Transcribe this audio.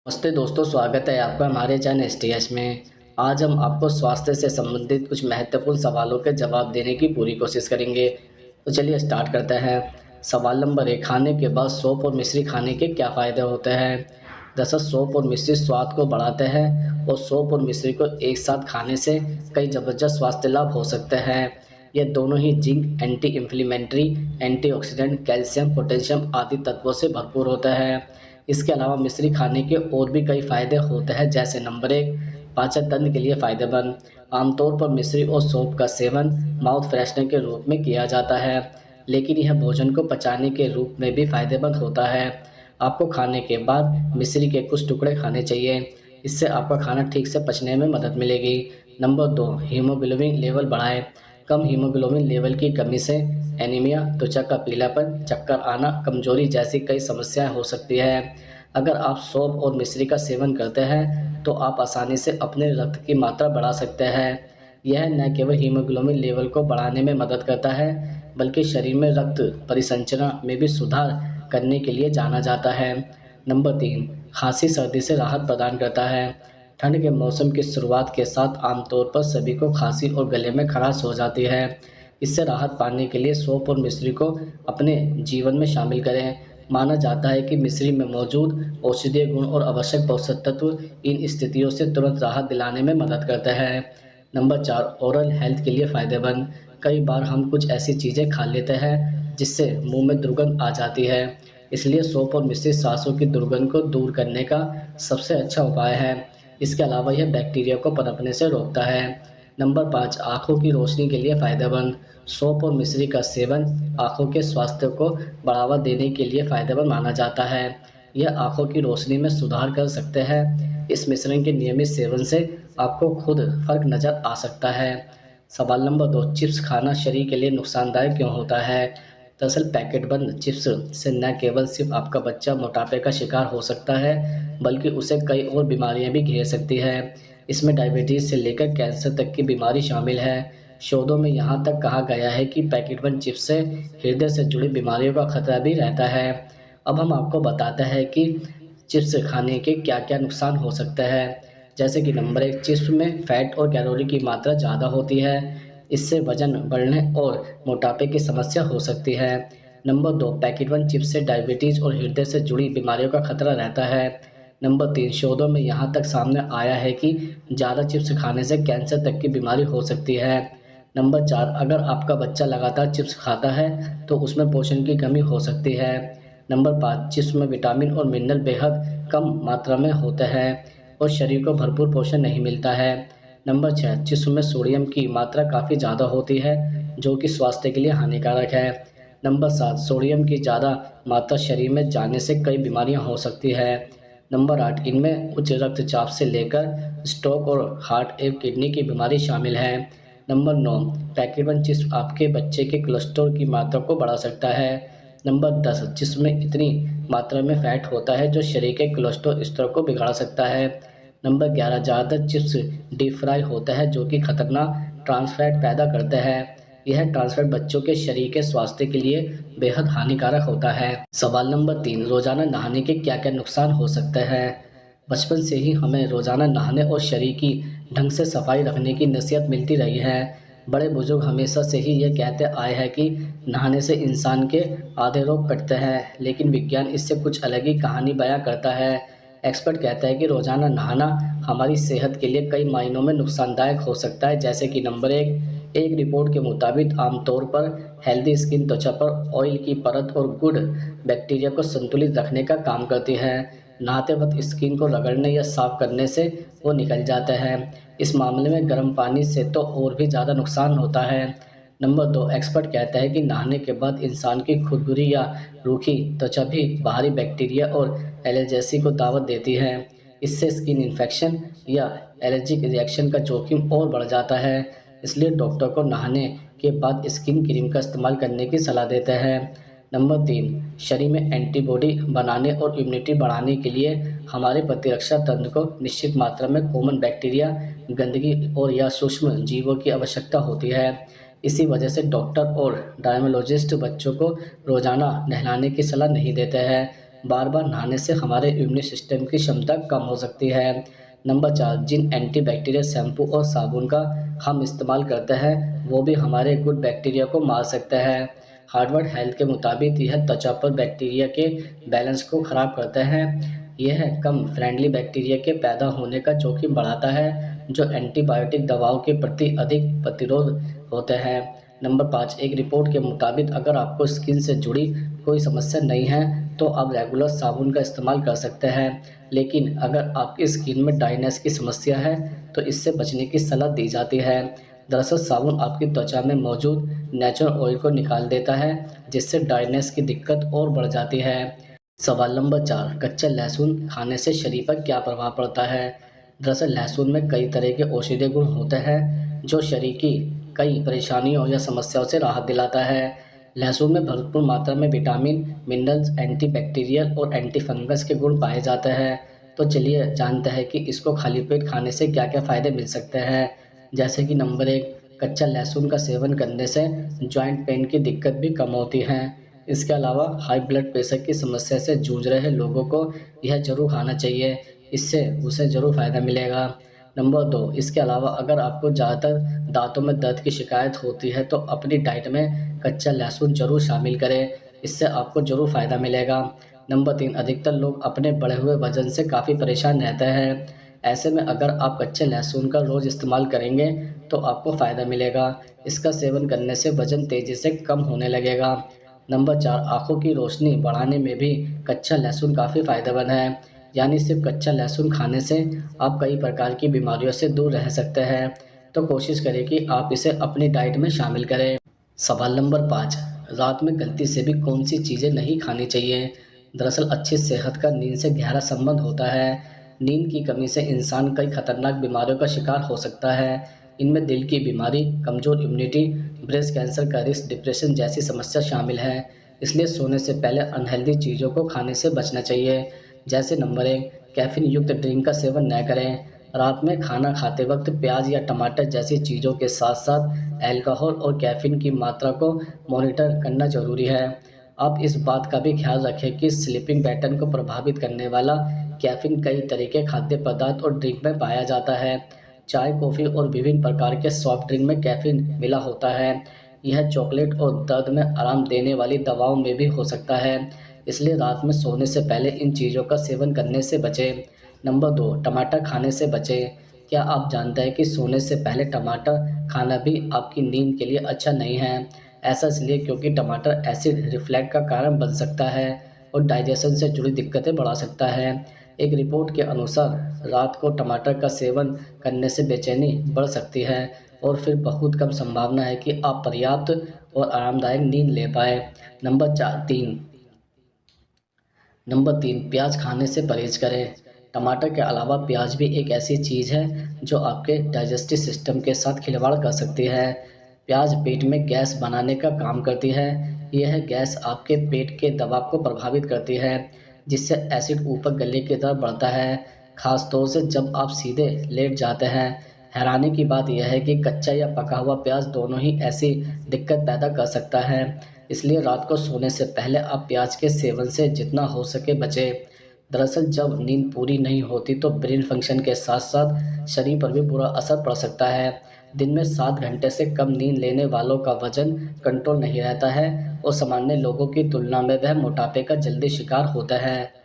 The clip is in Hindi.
नमस्ते दोस्तों, स्वागत है आपका हमारे चैनल एसटीएस में। आज हम आपको स्वास्थ्य से संबंधित कुछ महत्वपूर्ण सवालों के जवाब देने की पूरी कोशिश करेंगे। तो चलिए स्टार्ट करते हैं। सवाल नंबर 1, खाने के बाद सौंफ और मिश्री खाने के क्या फ़ायदे होते हैं? दरअसल सौंफ और मिश्री स्वाद को बढ़ाते हैं और सौंफ और मिश्री को एक साथ खाने से कई ज़बरदस्त स्वास्थ्य लाभ हो सकते हैं। ये दोनों ही zinc, anti inflammatory, antioxidant, calcium, potassium आदि तत्वों से भरपूर होता है। इसके अलावा मिश्री खाने के और भी कई फ़ायदे होते हैं, जैसे नंबर 1, पाचन तंत्र के लिए फ़ायदेमंद। आमतौर पर मिश्री और सौंफ का सेवन माउथ फ्रेशनर के रूप में किया जाता है, लेकिन यह भोजन को पचाने के रूप में भी फ़ायदेमंद होता है। आपको खाने के बाद मिश्री के कुछ टुकड़े खाने चाहिए, इससे आपका खाना ठीक से पचने में मदद मिलेगी। नंबर 2, हीमोग्लोबिन लेवल बढ़ाएं। कम हीमोग्लोबिन लेवल की कमी से एनीमिया, त्वचा का पीलापन, चक्कर आना, कमजोरी जैसी कई समस्याएं हो सकती है। अगर आप सौंफ और मिश्री का सेवन करते हैं तो आप आसानी से अपने रक्त की मात्रा बढ़ा सकते हैं। यह न केवल हीमोग्लोबिन लेवल को बढ़ाने में मदद करता है, बल्कि शरीर में रक्त परिसंचरण में भी सुधार करने के लिए जाना जाता है। नंबर 3, खांसी सर्दी से राहत प्रदान करता है। ठंड के मौसम की शुरुआत के साथ आमतौर पर सभी को खांसी और गले में खराश हो जाती है। इससे राहत पाने के लिए सौंफ और मिश्री को अपने जीवन में शामिल करें। माना जाता है कि मिश्री में मौजूद औषधीय गुण और आवश्यक पोषक तत्व इन स्थितियों से तुरंत राहत दिलाने में मदद करते हैं। नंबर 4, ओरल हेल्थ के लिए फ़ायदेमंद। कई बार हम कुछ ऐसी चीज़ें खा लेते हैं जिससे मुंह में दुर्गंध आ जाती है, इसलिए सौंफ और मिश्री सांसों की दुर्गंध को दूर करने का सबसे अच्छा उपाय है। इसके अलावा यह बैक्टीरिया को पनपने से रोकता है। नंबर 5, आँखों की रोशनी के लिए फ़ायदेमंद। सौंफ और मिश्री का सेवन आँखों के स्वास्थ्य को बढ़ावा देने के लिए फ़ायदेमंद माना जाता है। यह आँखों की रोशनी में सुधार कर सकते हैं। इस मिश्रण के नियमित सेवन से आपको खुद फ़र्क नज़र आ सकता है। सवाल नंबर 2, चिप्स खाना शरीर के लिए नुकसानदायक क्यों होता है? दरअसल पैकेट बंद चिप्स से न केवल सिर्फ आपका बच्चा मोटापे का शिकार हो सकता है, बल्कि उसे कई और बीमारियां भी घेर सकती है। इसमें डायबिटीज़ से लेकर कैंसर तक की बीमारी शामिल है। शोधों में यहाँ तक कहा गया है कि पैकेट बंद चिप्स से हृदय से जुड़ी बीमारियों का खतरा भी रहता है। अब हम आपको बताते हैं कि चिप्स खाने के क्या-क्या नुकसान हो सकते हैं। जैसे कि नंबर 1, चिप्स में फैट और कैलोरी की मात्रा ज़्यादा होती है। इससे वजन बढ़ने और मोटापे की समस्या हो सकती है। नंबर 2, पैकेट बंद चिप्स से डायबिटीज़ और हृदय से जुड़ी बीमारियों का खतरा रहता है। नंबर 3, शोधों में यहाँ तक सामने आया है कि ज़्यादा चिप्स खाने से कैंसर तक की बीमारी हो सकती है। नंबर 4, अगर आपका बच्चा लगातार चिप्स खाता है तो उसमें पोषण की कमी हो सकती है। नंबर 5, चिप्स में विटामिन और मिनरल बेहद कम मात्रा में होते हैं और शरीर को भरपूर पोषण नहीं मिलता है। नंबर 6, चिप्स में सोडियम की मात्रा काफ़ी ज़्यादा होती है, जो कि स्वास्थ्य के लिए हानिकारक है। नंबर 7, सोडियम की ज़्यादा मात्रा शरीर में जाने से कई बीमारियां हो सकती है। नंबर 8, इनमें उच्च रक्तचाप से लेकर स्ट्रोक और हार्ट एवं किडनी की बीमारी शामिल है। नंबर 9, पैकेट बंद चिप्स आपके बच्चे के कोलेस्ट्रॉल की मात्रा को बढ़ा सकता है। नंबर 10, चिप्स में इतनी मात्रा में फैट होता है जो शरीर के कोलेस्ट्रॉल स्तर को बिगाड़ सकता है। नंबर 11, ज़्यादातर चिप्स डीप फ्राई होता है जो कि खतरनाक ट्रांस फैट पैदा करते हैं। यह ट्रांस फैट बच्चों के शरीर के स्वास्थ्य के लिए बेहद हानिकारक होता है। सवाल नंबर 3, रोजाना नहाने के क्या-क्या नुकसान हो सकते हैं? बचपन से ही हमें रोजाना नहाने और शरीर की ढंग से सफाई रखने की नसीहत मिलती रही है। बड़े बुजुर्ग हमेशा से ही ये कहते आए हैं कि नहाने से इंसान के आधे रोग कटते हैं, लेकिन विज्ञान इससे कुछ अलग ही कहानी बयां करता है। एक्सपर्ट कहता है कि रोजाना नहाना हमारी सेहत के लिए कई मायनों में नुकसानदायक हो सकता है, जैसे कि नंबर 1, एक रिपोर्ट के मुताबिक आमतौर पर हेल्दी स्किन त्वचा पर ऑयल की परत और गुड बैक्टीरिया को संतुलित रखने का काम करती है। नहाते वक्त स्किन को रगड़ने या साफ करने से वो निकल जाता है। इस मामले में गर्म पानी से तो और भी ज़्यादा नुकसान होता है। नंबर 2, एक्सपर्ट कहता है कि नहाने के बाद इंसान की खुरदुरी या रूखी त्वचा भी बाहरी बैक्टीरिया और एलर्जेसी को दावत देती है। इससे स्किन इन्फेक्शन या एलर्जिक रिएक्शन का जोखिम और बढ़ जाता है। इसलिए डॉक्टर को नहाने के बाद स्किन क्रीम का इस्तेमाल करने की सलाह देते हैं। नंबर 3, शरीर में एंटीबॉडी बनाने और इम्यूनिटी बढ़ाने के लिए हमारे प्रतिरक्षा तंत्र को निश्चित मात्रा में कॉमन बैक्टीरिया, गंदगी और या सूक्ष्म जीवों की आवश्यकता होती है। इसी वजह से डॉक्टर और डायमोलॉजिस्ट बच्चों को रोजाना नहलाने की सलाह नहीं देते हैं। बार बार नहाने से हमारे इम्यून सिस्टम की क्षमता कम हो सकती है। नंबर 4, जिन एंटीबैक्टीरियल शैम्पू और साबुन का हम इस्तेमाल करते हैं वो भी हमारे गुड बैक्टीरिया को मार सकता है। हार्वर्ड हेल्थ के मुताबिक यह त्वचा पर बैक्टीरिया के बैलेंस को ख़राब करता है। यह कम फ्रेंडली बैक्टीरिया के पैदा होने का जोखिम बढ़ाता है जो एंटीबायोटिक दवाओं के प्रति अधिक प्रतिरोध होते हैं। नंबर 5, एक रिपोर्ट के मुताबिक अगर आपको स्किन से जुड़ी कोई समस्या नहीं है तो आप रेगुलर साबुन का इस्तेमाल कर सकते हैं, लेकिन अगर आपकी स्किन में ड्राइनेस की समस्या है तो इससे बचने की सलाह दी जाती है। दरअसल साबुन आपकी त्वचा में मौजूद नेचुरल ऑयल को निकाल देता है जिससे ड्राइनेस की दिक्कत और बढ़ जाती है। सवाल नंबर 4, कच्चा लहसुन खाने से शरीर पर क्या प्रभाव पड़ता है? दरअसल लहसुन में कई तरह के औषधीय गुण होते हैं जो शरीर की कई परेशानियों या समस्याओं से राहत दिलाता है। लहसुन में भरपूर मात्रा में विटामिन, मिनरल्स, एंटीबैक्टीरियल और एंटी फंगस के गुण पाए जाते हैं। तो चलिए जानते हैं कि इसको खाली पेट खाने से क्या-क्या फ़ायदे मिल सकते हैं। जैसे कि नंबर 1, कच्चा लहसुन का सेवन करने से जॉइंट पेन की दिक्कत भी कम होती है। इसके अलावा हाई ब्लड प्रेशर की समस्या से जूझ रहे लोगों को यह ज़रूर खाना चाहिए, इससे उसे ज़रूर फ़ायदा मिलेगा। नंबर 2, इसके अलावा अगर आपको ज़्यादातर दाँतों में दर्द की शिकायत होती है तो अपनी डाइट में कच्चा लहसुन ज़रूर शामिल करें, इससे आपको ज़रूर फ़ायदा मिलेगा। नंबर 3, अधिकतर लोग अपने बढ़े हुए वज़न से काफ़ी परेशान रहते हैं। ऐसे में अगर आप कच्चे लहसुन का रोज़ इस्तेमाल करेंगे तो आपको फ़ायदा मिलेगा। इसका सेवन करने से वज़न तेज़ी से कम होने लगेगा। नंबर 4, आँखों की रोशनी बढ़ाने में भी कच्चा लहसुन काफ़ी फ़ायदेमंद है। यानी सिर्फ कच्चा लहसुन खाने से आप कई प्रकार की बीमारियों से दूर रह सकते हैं। तो कोशिश करें कि आप इसे अपनी डाइट में शामिल करें। सवाल नंबर 5, रात में गलती से भी कौन सी चीज़ें नहीं खानी चाहिए? दरअसल अच्छी सेहत का नींद से गहरा संबंध होता है। नींद की कमी से इंसान कई खतरनाक बीमारियों का शिकार हो सकता है। इनमें दिल की बीमारी, कमज़ोर इम्यूनिटी, ब्रेस्ट कैंसर का रिस्क, डिप्रेशन जैसी समस्या शामिल है। इसलिए सोने से पहले अनहेल्दी चीज़ों को खाने से बचना चाहिए। जैसे नंबर 1, कैफ़ीन युक्त ड्रिंक का सेवन न करें। रात में खाना खाते वक्त प्याज या टमाटर जैसी चीज़ों के साथ-साथ अल्कोहल और कैफ़ीन की मात्रा को मॉनिटर करना ज़रूरी है। आप इस बात का भी ख्याल रखें कि स्लीपिंग पैटर्न को प्रभावित करने वाला कैफ़ीन कई तरह के खाद्य पदार्थ और ड्रिंक में पाया जाता है। चाय, कॉफ़ी और विभिन्न प्रकार के सॉफ्ट ड्रिंक में कैफ़ीन मिला होता है। यह चॉकलेट और दर्द में आराम देने वाली दवाओं में भी हो सकता है। इसलिए रात में सोने से पहले इन चीज़ों का सेवन करने से बचें। नंबर 2, टमाटर खाने से बचें। क्या आप जानते हैं कि सोने से पहले टमाटर खाना भी आपकी नींद के लिए अच्छा नहीं है? ऐसा इसलिए क्योंकि टमाटर एसिड रिफ्लक्स का कारण बन सकता है और डाइजेशन से जुड़ी दिक्कतें बढ़ा सकता है। एक रिपोर्ट के अनुसार रात को टमाटर का सेवन करने से बेचैनी बढ़ सकती है और फिर बहुत कम संभावना है कि आप पर्याप्त और आरामदायक नींद ले पाएँ। नंबर 3, प्याज खाने से परहेज़ करें। टमाटर के अलावा प्याज भी एक ऐसी चीज़ है जो आपके डाइजेस्टिव सिस्टम के साथ खिलवाड़ कर सकती है। प्याज पेट में गैस बनाने का काम करती है। यह गैस आपके पेट के दबाव को प्रभावित करती है, जिससे एसिड ऊपर गले की तरफ बढ़ता है, ख़ास तौर से जब आप सीधे लेट जाते हैं। हैरानी की बात यह है कि कच्चा या पका हुआ प्याज दोनों ही ऐसी दिक्कत पैदा कर सकता है। इसलिए रात को सोने से पहले आप प्याज के सेवन से जितना हो सके बचें। दरअसल जब नींद पूरी नहीं होती तो ब्रेन फंक्शन के साथ-साथ शरीर पर भी बुरा असर पड़ सकता है। दिन में 7 घंटे से कम नींद लेने वालों का वज़न कंट्रोल नहीं रहता है और सामान्य लोगों की तुलना में वह मोटापे का जल्दी शिकार होता है।